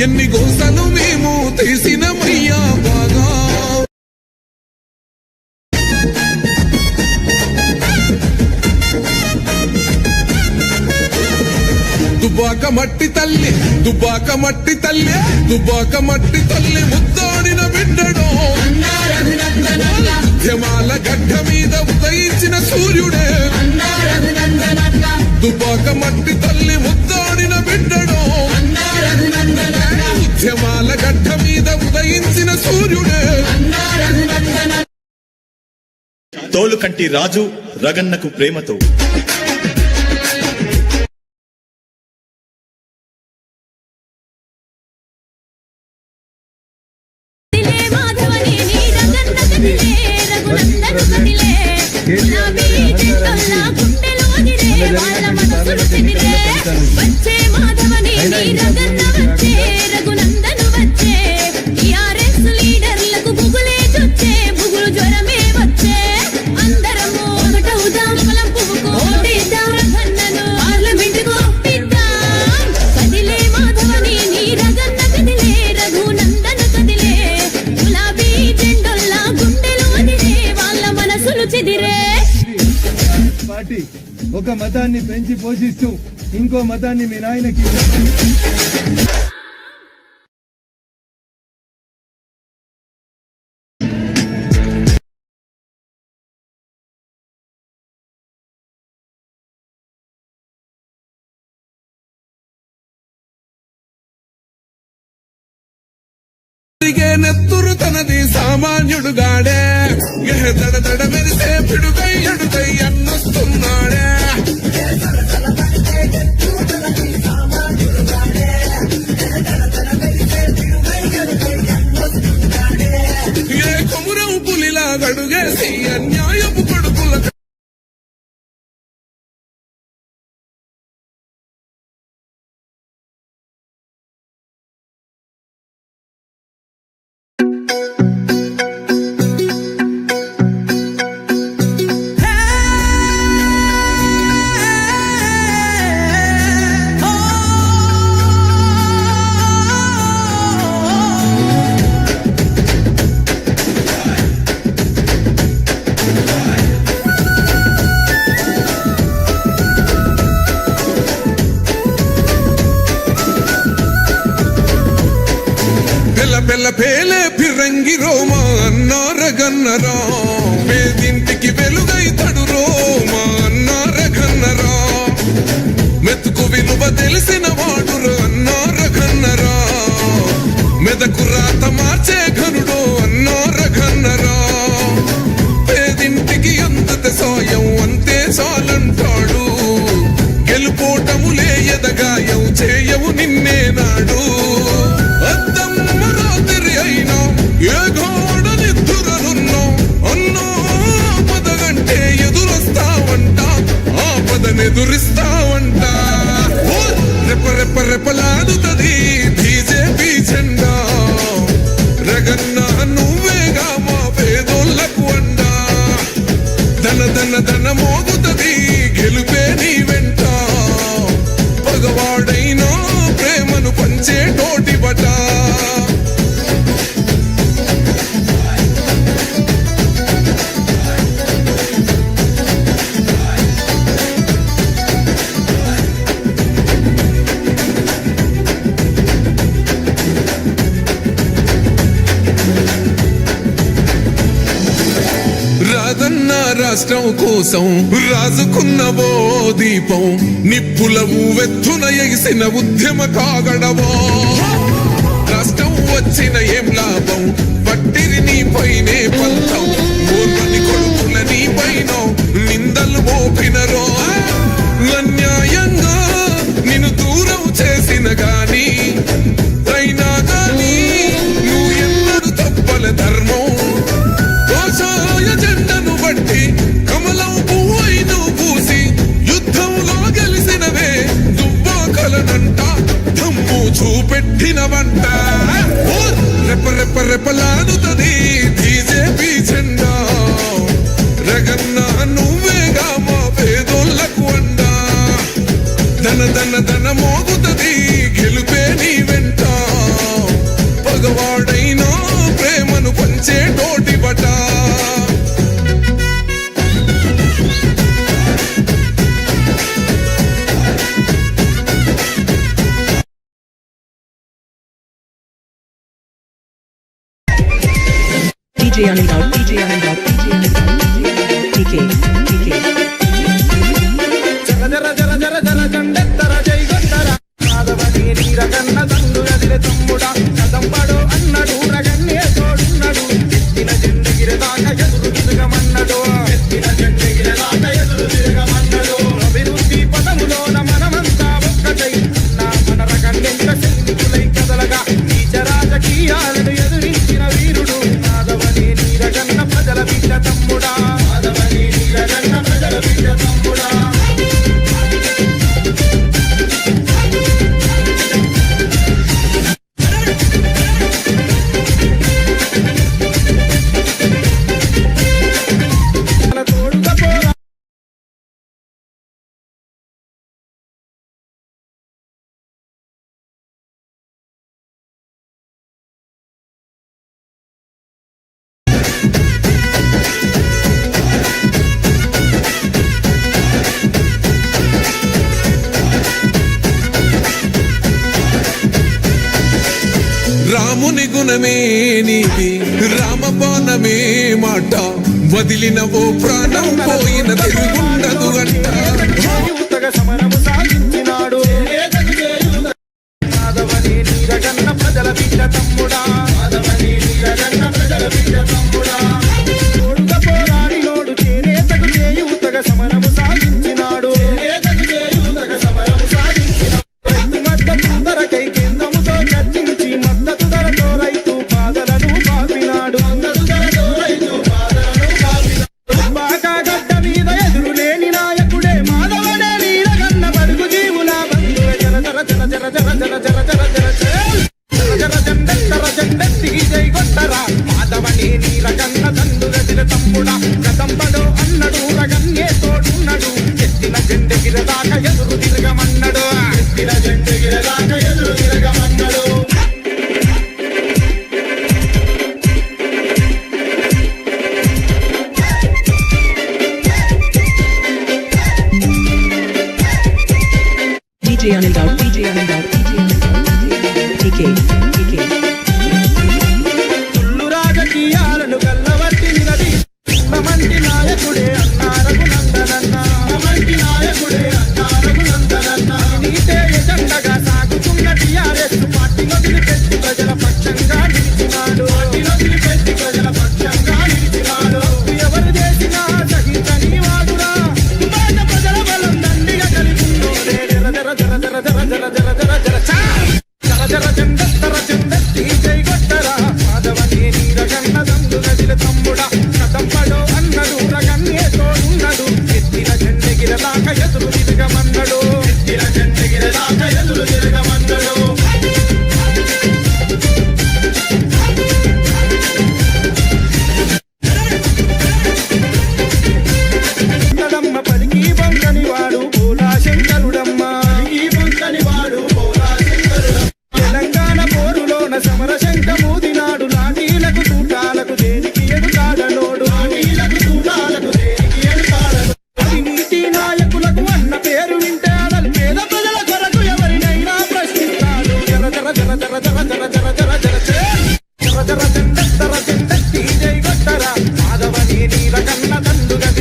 ఎన్ని గోసలు మేము తీసినమయ్యా బాగా. దుబాక మట్టి తల్లి దుబాక మట్టి తల్లి దుబాక మట్టి తల్లి ముద్దాడిన బిడ్డడో ఉద్యమాల గడ్డ మీద ఉదయించిన సూర్యుడే దుబాక మట్టి తల్లి ముద్దాడిన బిడ్డడో ఉద్యమాల గడ్డ మీద ఉదయించిన సూర్యుడే. తోలు కంటి రాజు రగన్నకు ప్రేమతో వచ్చే మాధవని రగన్న వచ్చే రఘునందను వచ్చే టిఆర్ఎస్ లీడర్లకు బుగులే చొచ్చే బుగులు జ్వరమే వచ్చే అందరము ఒకటవుదాం పొలం పువ్వుకు ఓటేద్దాం రగన్నను పార్లమెంటుకు ఒప్పిద్దాం. కదిలే మాధవని రగన్న కదిలే రఘునందను కదిలే గులాబీ జెండొల్లా గుండెలు అదిరే వాళ్ళ మనసులు చెదిరే. పార్టీ ఒక మతాన్ని పెంచి పోషిస్తూ ఇంకో మతాన్ని మీ నాయనకి నెత్తురు తనది సామాన్యుడు గాడే దడ దడ మెరిసే పిడుగై అడుగై అన్నొస్తున్నాడే. ఏ కొమురం పులిలా గడుగేసి అన్యాయపు కొడుకుల పెళ్ళ పేలే ఫిరంగి రోమా అన్నారగన్నరా పేదింటికి వెలుగైతడు రోమా అన్నారగన్నరా మెతుకు విలువ తెలిసిన వాడురు అన్నారగన్నరా మెదకు రాత మార్చే ఘనుడు అన్నారగన్నరా పేదింటికి అంతత సాయం అంతే చాలంటాడు గెలుపోటములే ఎదగాయం చేయవు నిన్నే నాడు. ఏ గోడ నిద్దురనున్నో అన్నో పదగంటే ఎదురొస్తావంట ఆ పదనెదురిస్తావంట. రెప రెప రెపలాడుతది బీజేపీ జెండా రగన్న నువ్వేగా మా పేదోళ్లకు అండా. ధన ధన ధన మోగుతది గెలుపే నీ వెంట పగవాడైనా ప్రేమను పంచే తోటి బట. రాజన్న రాష్ట్రం కోసం రాజుకున్నవో దీపం నిప్పుల ఊవెత్తున ఎగిసిన ఉద్యమ కాగడవో. రాష్ట్రం వచ్చిన ఏం లాభం పట్టిరి నీ పైనే పంతం ఊర్వని కొడుకుల నీ పైన నిందలు మోపినరో. అన్యాయంగా నిన్ను దూరం చేసిన గాని అయినా గాని నువ్వు ఎన్నడు తప్పల ధర్మం జెండను బట్టి కమలం పువ్వై నువ్వు పూసి యుద్ధంలో గెలిసినవే దుబ్బాకలనంట దమ్ము చూపెట్టినవంట. రెప రెప రెపలాడుతది బీజేపీ జెండా రగన్న నువ్వేగా మా పేదోళ్లకు అండా. ధన ధన ధన మోగుతది గెలుపే నీ వెంట Anil Raut, DJ Anil Raut, TK. జర జర జర జర జండెత్తర జై గొంతర మాధవని నీరగన్న దండు గదిలే తమ్ముడా కదంబడు అన్నడు రగన్నే తోడున్నడు ఎత్తిన జెండగిరి దాకా ఎదురు తిరగమన్నడు అభివృద్ధి పదములోన మనమంతా ఒక్కటై మన రగన్నెంత సైనికులై కదలగా నీచ రాజకీయాలను ఎదురించిన వీరుడు మాధవని నీరగన్న ప్రజల బిడ్డ తమ్ముడా మాధవని నీరగన్న ప్రజల బిడ్డ తమ్ముడా రాముని గుణమే నీది రామబాణమే మాట వదిలిన ఓ ప్రాణం పోయిన తిరుగుండదు అంట సమరము సాగించినాడు మాధవని నీరగన్న ప్రజల బిడ్డ తమ్ముడా మాధవని నీరగన్న ప్రజల బిడ్డ తమ్ముడా తోడుగా పోరాడినోడు చేనేతకు చేయూతగ సమరము సాగించినాడు సమరము సాగించినాడు మద్దతు ధరకై కేంద్రముతో చర్చించి మద్దతు ధరతో రైతు బాధలను పాపినాడు బాగా గడ్డ మీద ఎదురు లేని నాయకుడే మాధవనే నీరగన్న బడుగు జీవుల బంధువే జర జర జర జర జర జర జర జర జర జర జండెత్తర జండెత్తి జై గొట్టరా మాధవని నీరగన్న దండు గదిల తమ్ముడా కదంబడు అన్నడు రగన్నే తోడున్నడు ఎత్తిన జెండెగిర దాకా ఎదురు తిరగమన్నడు ఎత్తిన జెండెగిర దాకా ఎదురు తిరగమన్నడు DJ Anil Raut, TK. తుల్లు రాజకీయాలను గల్లవట్టినది మంటి నాయకుడే అన్నారకు నందనన్న మంటి నాయకుడే అన్నారకు నందనన్న నీతే ఎజెండగా సాగుతున్న టీఆర్ఎస్ పార్టీ వదిలిపెట్టి ప్రజల పక్షంగా నిలిచినాడు ఎవరు చేసినా సహించని వాడురా బాధ ప్రజల బలం దండిగా కలిగిందోరే జర జర జర జర జర జర జర జర జర జర జర జండెత్తర జండెత్తి జై గొట్టరా మాధవని నీరగన్న దండు గదిల తమ్ముడా కదంబడు అన్నడు రగన్నే తోడున్నడు ఎత్తిన జెండెగిర దాకా ఎదురు తిరగమన్నడు ఎత్తిన జెండెగిర దాకా ఎదురు తిరగమన్నడు నడమ్మ పలికి బంకని వాడు భోలా శంకరుడమ్మ పలికి బంకని వాడు భోలా శంకరుడమ్మ తెలంగాణ పోరులోన సమర శంఖ మూదినాడు లాఠీలకు తూటాలకు దేనికి ఎదుటాడనోడు లాఠీలకు తూటాలకు దేనికి ఎదుటాడనోడు అవినీతి నాయకులకు అన్న పేరు వింటే అదలు పేద ప్రజల కొరకు ఎవరినైనా ప్రశ్నిస్తాడు జర జర జర జర జర జర జర జర జర జర జర జర జర